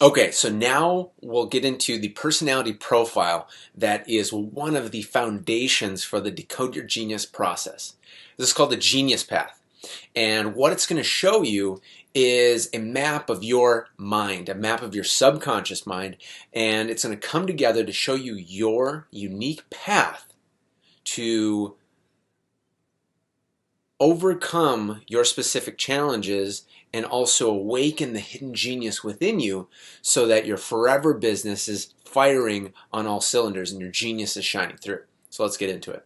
Okay, so now we'll get into the personality profile that is one of the foundations for the Decode Your Genius process. This is called the Genius Path. And what it's going to show you is a map of your mind, a map of your subconscious mind, and it's going to come together to show you your unique path to overcome your specific challenges and also awaken the hidden genius within you so that your forever business is firing on all cylinders and your genius is shining through. So let's get into it.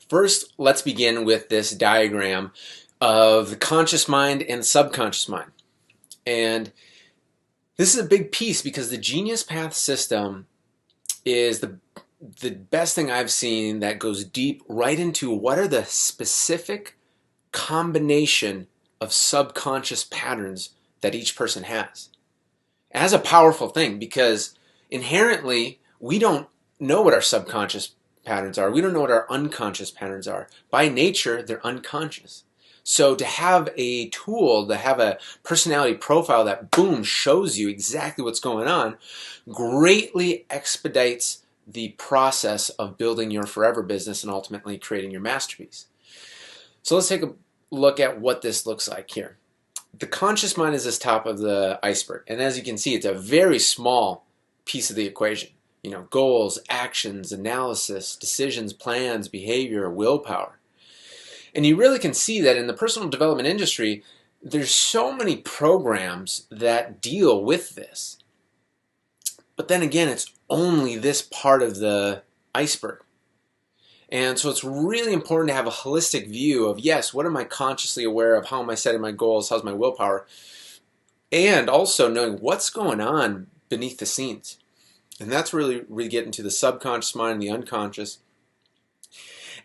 First, let's begin with this diagram of the conscious mind and the subconscious mind. And this is a big piece because the Genius Path system is the best thing I've seen that goes deep right into what are the specific combination of subconscious patterns that each person has. As a powerful thing because inherently we don't know what our subconscious patterns are. We don't know what our unconscious patterns are. By nature, they're unconscious. So to have a tool, to have a personality profile that boom shows you exactly what's going on greatly expedites the process of building your forever business and ultimately creating your masterpiece. So let's take a look at what this looks like here. The conscious mind is this top of the iceberg, and as you can see, it's a very small piece of the equation. You know, goals, actions, analysis, decisions, plans, behavior, willpower. And you really can see that in the personal development industry, there's so many programs that deal with this. But then again, it's only this part of the iceberg. And so it's really important to have a holistic view of, yes, what am I consciously aware of? How am I setting my goals? How's my willpower? And also knowing what's going on beneath the scenes. And that's really we get into the subconscious mind and the unconscious.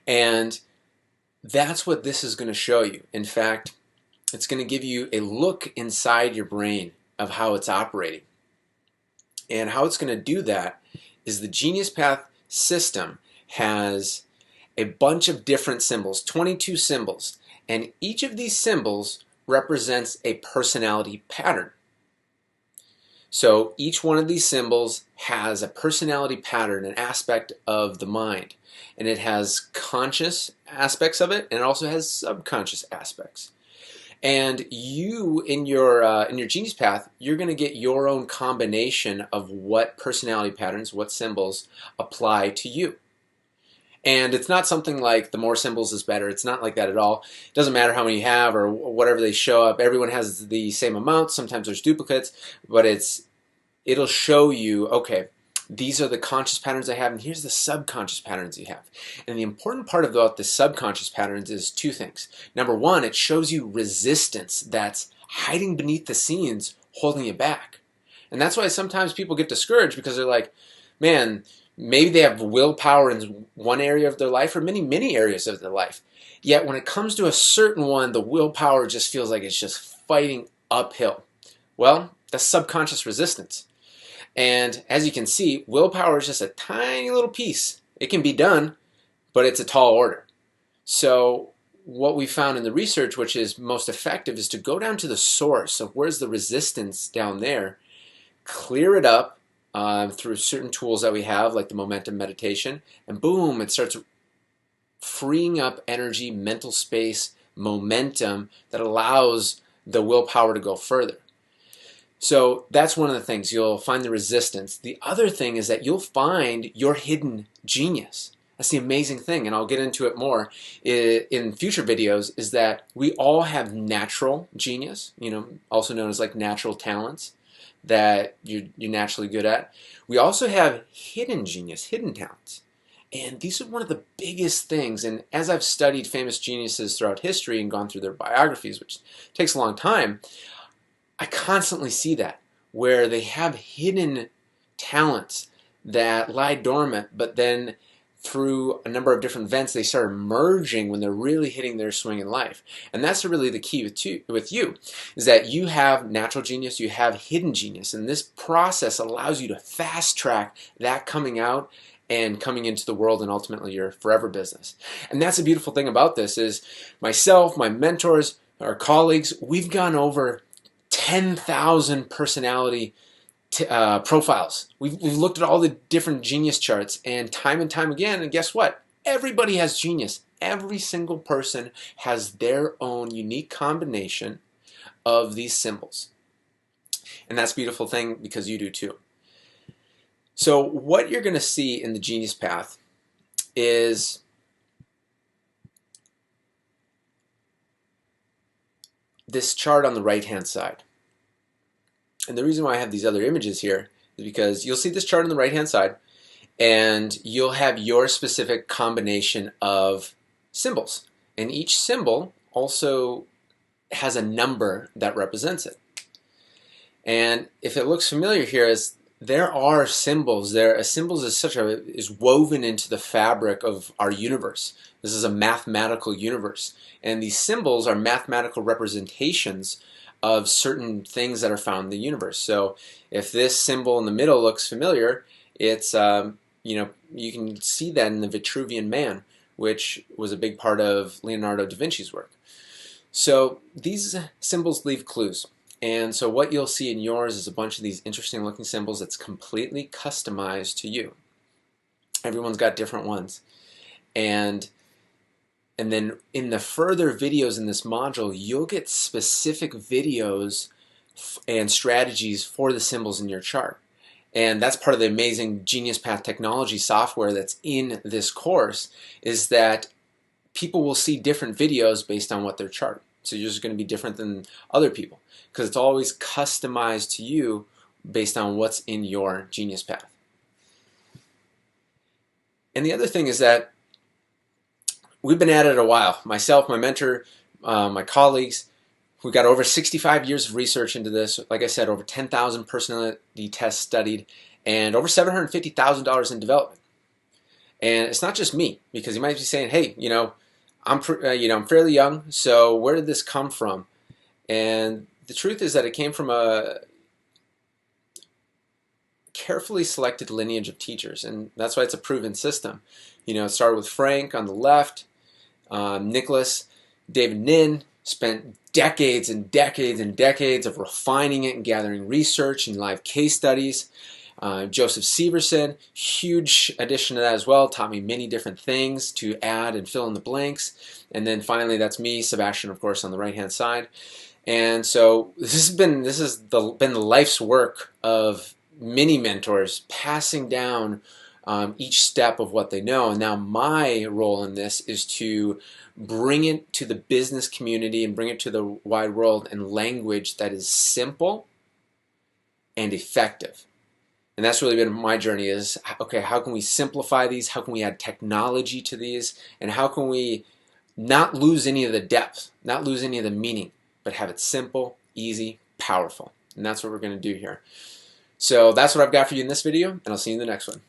And that's what this is going to show you. In fact, it's going to give you a look inside your brain of how it's operating. And how it's going to do that is the Genius Path system has a bunch of different symbols, 22 symbols, and each of these symbols represents a personality pattern. So each one of these symbols has a personality pattern, an aspect of the mind, and it has conscious aspects of it, and it also has subconscious aspects. And you, in your Genius Path, you're going to get your own combination of what personality patterns, what symbols apply to you. And it's not something like the more symbols is better. It's not like that at all. It doesn't matter how many you have or whatever they show up. Everyone has the same amount. Sometimes there's duplicates, but it'll show you, okay, these are the conscious patterns I have, and here's the subconscious patterns you have. And the important part about the subconscious patterns is two things. Number one, it shows you resistance that's hiding beneath the scenes, holding you back. And that's why sometimes people get discouraged because they're like, man, maybe they have willpower in one area of their life or many areas of their life. Yet when it comes to a certain one, the willpower just feels like it's just fighting uphill. Well, that's subconscious resistance. And as you can see, willpower is just a tiny little piece. It can be done, but it's a tall order. So what we found in the research, which is most effective, is to go down to the source of where's the resistance down there, clear it up through certain tools that we have, like the momentum meditation, and boom, it starts freeing up energy, mental space, momentum that allows the willpower to go further. So that's one of the things. You'll find the resistance. The other thing is that you'll find your hidden genius. That's the amazing thing, and I'll get into it more in future videos, is that we all have natural genius, also known as like natural talents that you're naturally good at. We also have hidden genius, hidden talents. And these are one of the biggest things, and as I've studied famous geniuses throughout history and gone through their biographies, which takes a long time, I constantly see that, where they have hidden talents that lie dormant, but then through a number of different events, they start emerging when they're really hitting their swing in life. And that's really the key with you, is that you have natural genius, you have hidden genius, and this process allows you to fast track that coming out and coming into the world and ultimately your forever business. And that's the beautiful thing about this is myself, my mentors, our colleagues, we've gone over 10,000 personality profiles. We've looked at all the different genius charts, and time again, and guess what? Everybody has genius. Every single person has their own unique combination of these symbols. And that's a beautiful thing because you do too. So what you're going to see in the genius path is this chart on the right-hand side. And the reason why I have these other images here is because you'll see this chart on the right-hand side, and you'll have your specific combination of symbols. And each symbol also has a number that represents it. And if it looks familiar here, as there are symbols. Symbols is woven into the fabric of our universe. This is a mathematical universe, and these symbols are mathematical representations of certain things that are found in the universe. So, if this symbol in the middle looks familiar, it's you can see that in the Vitruvian Man, which was a big part of Leonardo da Vinci's work. So these symbols leave clues. And so what you'll see in yours is a bunch of these interesting looking symbols that's completely customized to you. Everyone's got different ones. And then in the further videos in this module, you'll get specific videos and strategies for the symbols in your chart. And that's part of the amazing Genius Path technology software that's in this course, is that people will see different videos based on what their chart. So you're just going to be different than other people, because it's always customized to you based on what's in your Genius Path. And the other thing is that we've been at it a while. Myself, my mentor, my colleagues, we've got over 65 years of research into this. Like I said, over 10,000 personality tests studied, and over $750,000 in development. And it's not just me, because you might be saying, "Hey, I'm fairly young, so where did this come from?" And the truth is that it came from a carefully selected lineage of teachers, and that's why it's a proven system. It started with Frank on the left, Nicholas, David Nin spent decades and decades and decades of refining it and gathering research and live case studies. Joseph Severson, huge addition to that as well, taught me many different things to add and fill in the blanks. And then finally, that's me, Sebastian, of course, on the right-hand side. And so this has been the life's work of many mentors, passing down each step of what they know. And now my role in this is to bring it to the business community and bring it to the wide world in language that is simple and effective. And that's really been my journey, is, okay, how can we simplify these? How can we add technology to these? And how can we not lose any of the depth, not lose any of the meaning, but have it simple, easy, powerful? And that's what we're going to do here. So that's what I've got for you in this video, and I'll see you in the next one.